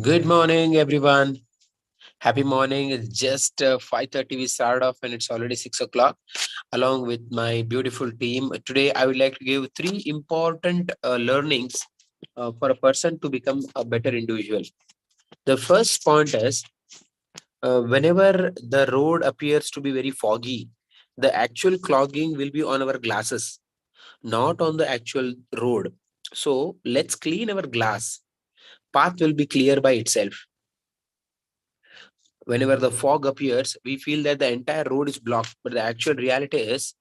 Good morning, everyone. Happy morning. It's just 5:30. We start off, and it's already 6 o'clock. Along with my beautiful team, today I would like to give three important learnings for a person to become a better individual. The first point is whenever the road appears to be very foggy, the actual clogging will be on our glasses, not on the actual road. So let's clean our glass. Path will be clear by itself. Whenever the fog appears, we feel that the entire road is blocked. But the actual reality is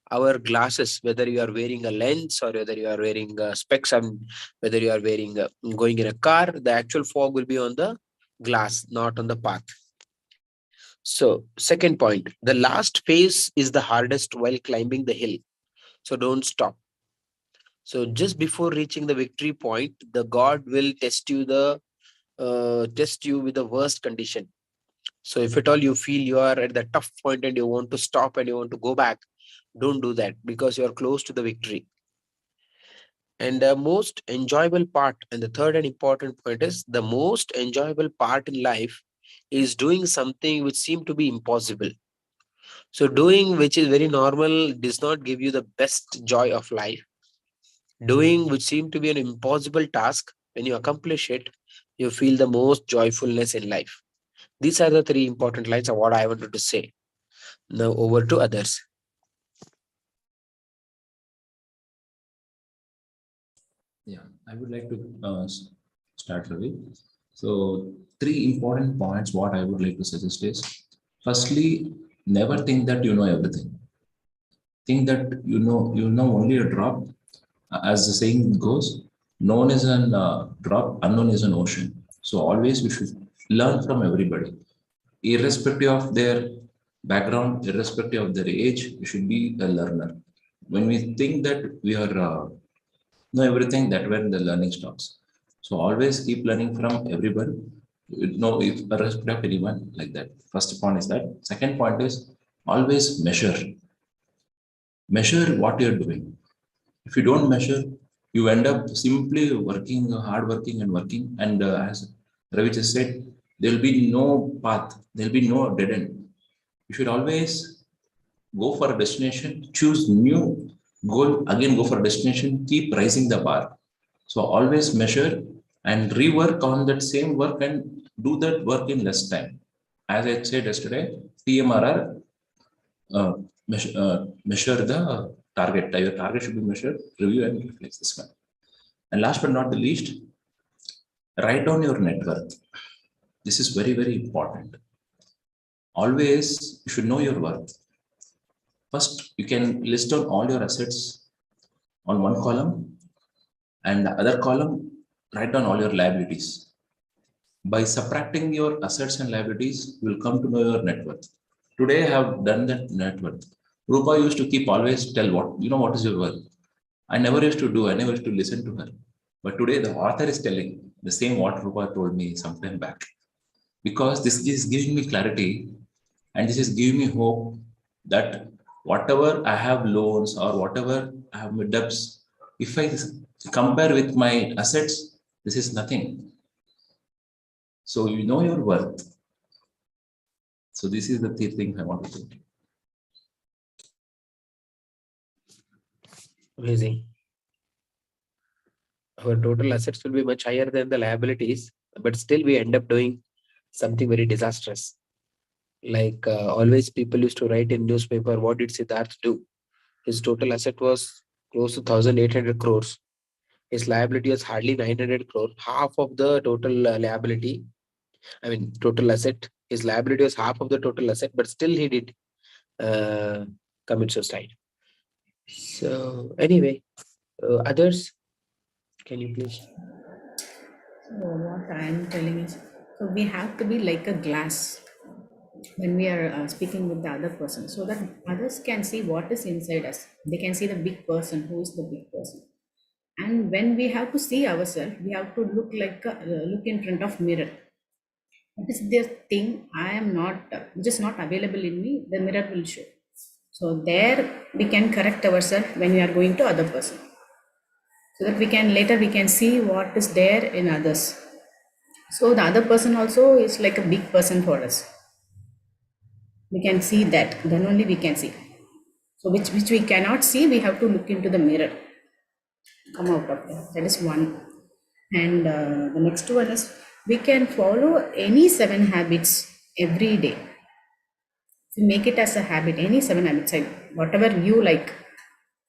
our glasses, whether you are wearing a lens or whether you are wearing specs and whether you are wearing going in a car, the actual fog will be on the glass, not on the path. So, second point, the last phase is the hardest while climbing the hill. So, don't stop. So, just before reaching the victory point, the God will test you with the worst condition. So if at all you feel you are at the tough point and you want to stop and you want to go back, don't do that because you are close to the victory. And the most enjoyable part, and the third and important point is the most enjoyable part in life is doing something which seemed to be impossible. So doing which is very normal does not give you the best joy of life. Doing which seemed to be an impossible task, when you accomplish it, you feel the most joyfulness in life. These are the three important lines of what I wanted to say. Now over to others. Yeah, I would like to start, Ravi. So, three important points. What I would like to suggest is, firstly, never think that you know everything. Think that you know only a drop. As the saying goes, known is an drop, unknown is an ocean. So always we should learn from everybody, irrespective of their background, irrespective of their age. We should be a learner. When we think that we are know everything, that when the learning stops. So always keep learning from everyone. No, if irrespective of anyone, like that. First point is that. Second point is always measure what you're doing. If you don't measure, you end up simply working hard working and working, and as Ravi just said, there'll be no path, there'll be no dead end. You should always go for a destination, choose new goal, again go for a destination, keep rising the bar. So always measure and rework on that same work and do that work in less time. As I said yesterday, TMRR, measure the target. Your target should be measured, review, and reflect this one. And last but not the least, write down your net worth. This is very, very important. Always, you should know your worth. First, you can list down all your assets on one column, and the other column, write down all your liabilities. By subtracting your assets and liabilities, you will come to know your net worth. Today, I have done that net worth. Rupa used to keep always tell what is your worth. I never used to do, I never used to listen to her. But today, the author is telling the same what Rupa told me some time back. Because this is giving me clarity, and this is giving me hope that whatever I have loans or whatever I have my debts, if I compare with my assets, this is nothing. So you know your worth. So this is the third thing I want to say. Amazing. Our total assets will be much higher than the liabilities, but still we end up doing something very disastrous. Like always, people used to write in newspaper, what did Siddharth do? His total asset was close to 1,800 crores. His liability was hardly 900 crores, half of the total liability. I mean, total asset. His liability was half of the total asset, but still he did uh, commit suicide. So anyway, others, can you please? So what I am telling is, so we have to be like a glass when we are speaking with the other person, so that others can see what is inside us. They can see the big person, who is the big person. And when we have to see ourselves, we have to look like look in front of mirror. What is this thing I am not, which is not available in me? The mirror will show. So there we can correct ourselves when we are going to other person, so that we can later we can see what is there in others. So the other person also is like a big person for us. We can see that, then only we can see. So which we cannot see, we have to look into the mirror, come out of that. That is one. And the next one is we can follow any 7 habits every day. So make it as a habit, any 7 habits, whatever you like,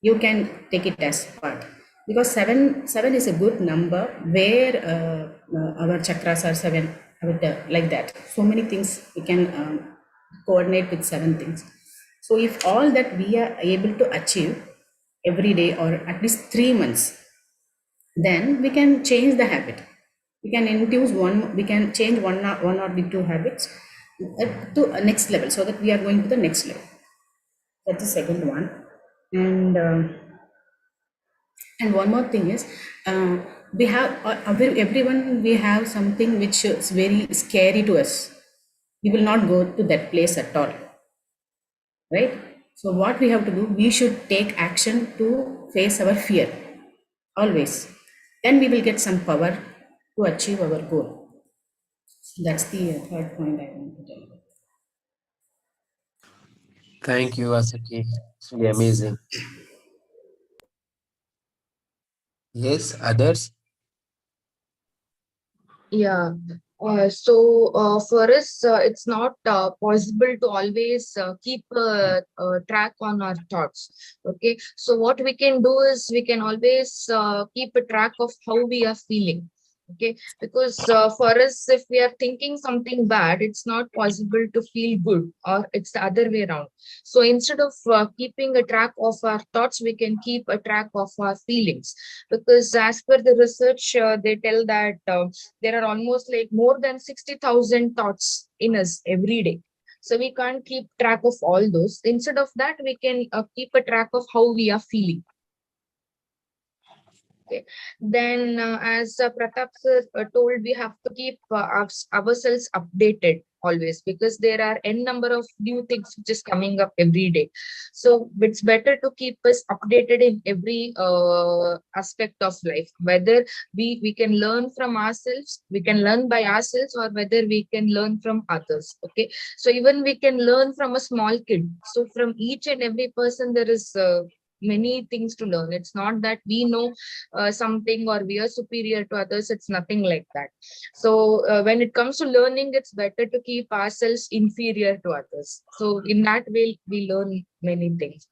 you can take it as part. Because seven is a good number where our chakras are seven, like that. So many things we can coordinate with 7 things. So if all that we are able to achieve every day or at least 3 months, then we can change the habit. We can induce one, we can change one or the 2 habits to a next level, so that we are going to the next level. That's the second one. And one more thing is, we have everyone, we have something which is very scary to us. We will not go to that place at all, right? So what we have to do, we should take action to face our fear always. Then we will get some power to achieve our goal. That's the third point I want to tell you. Thank you, Asaki. It's really amazing. Yes, others. Yeah. For us, it's not possible to always keep track on our thoughts. Okay. So what we can do is we can always keep a track of how we are feeling. Okay. Because for us, if we are thinking something bad, it's not possible to feel good, or it's the other way around. So instead of keeping a track of our thoughts, we can keep a track of our feelings. Because as per the research, they tell that there are almost like more than 60,000 thoughts in us every day. So we can't keep track of all those. Instead of that, we can keep a track of how we are feeling. Okay. Then, as Pratap sir told, we have to keep ourselves updated always, because there are n number of new things which is coming up every day. So it's better to keep us updated in every aspect of life. Whether we can learn from ourselves, we can learn by ourselves, or whether we can learn from others. Okay. So even we can learn from a small kid. So from each and every person, there is many things to learn. It's not that we know something or we are superior to others. It's nothing like that. So when it comes to learning, it's better to keep ourselves inferior to others. So in that way, we learn many things.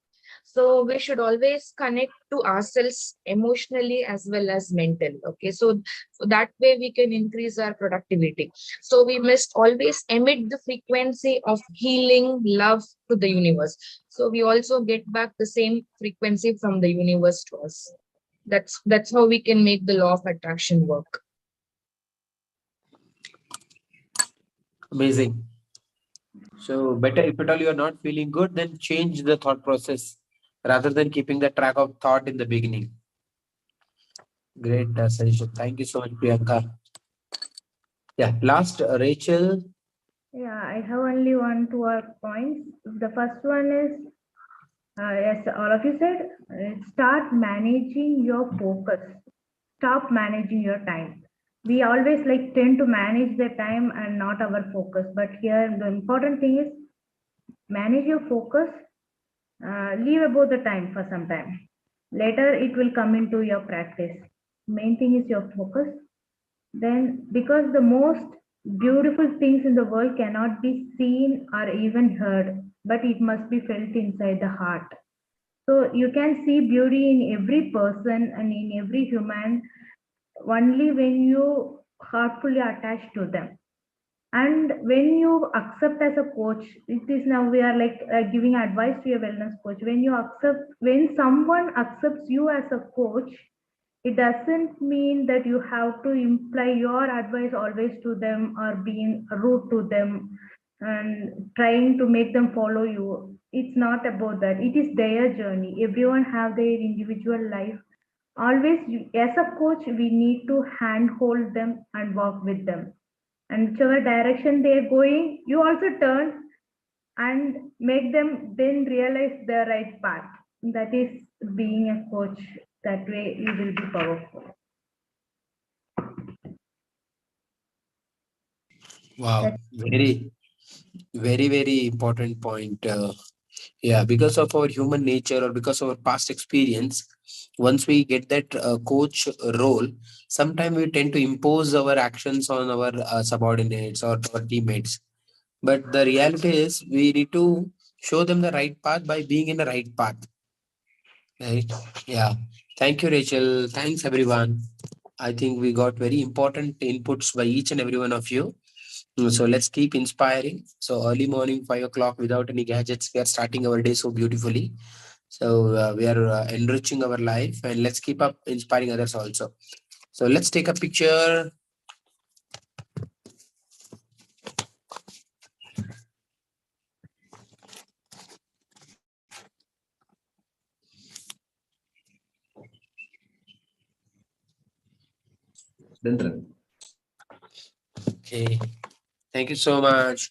So we should always connect to ourselves emotionally as well as mentally. Okay. So that way we can increase our productivity. So we must always emit the frequency of healing love to the universe. So we also get back the same frequency from the universe to us. That's how we can make the law of attraction work. Amazing. So better if at all you are not feeling good, then change the thought process rather than keeping the track of thought in the beginning. Great suggestion. Thank you so much, Priyanka. Yeah, last Rachel. Yeah, I have only one two points. The first one is, yes, all of you said, start managing your focus. Stop managing your time. We always like tend to manage the time and not our focus. But here the important thing is manage your focus. Leave about the time for some time. Later it will come into your practice. Main thing is your focus. Then, because the most beautiful things in the world cannot be seen or even heard, but it must be felt inside the heart. So you can see beauty in every person and in every human only when you heartfully attach to them. And when you accept as a coach, it is now we are like giving advice to a wellness coach. When you accept, when someone accepts you as a coach, it doesn't mean that you have to imply your advice always to them or being rude to them and trying to make them follow you. It's not about that. It is their journey. Everyone have their individual life. Always, as a coach, we need to handhold them and walk with them. And whichever direction they're going, you also turn and make them then realize the right path. That is being a coach. That way you will be powerful. Wow, That's very important point. Yeah, because of our human nature or because of our past experience, once we get that coach role, sometimes we tend to impose our actions on our subordinates or our teammates. But the reality is, we need to show them the right path by being in the right path. Right? Yeah. Thank you, Rachel. Thanks, everyone. I think we got very important inputs by each and every one of you. So let's keep inspiring. So early morning, 5 o'clock, without any gadgets, we are starting our day so beautifully. So we are enriching our life, and let's keep up inspiring others also. So let's take a picture. Then run. Okay. Thank you so much.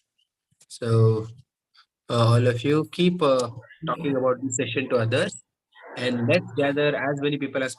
So all of you keep talking about this session to others, and let's gather as many people as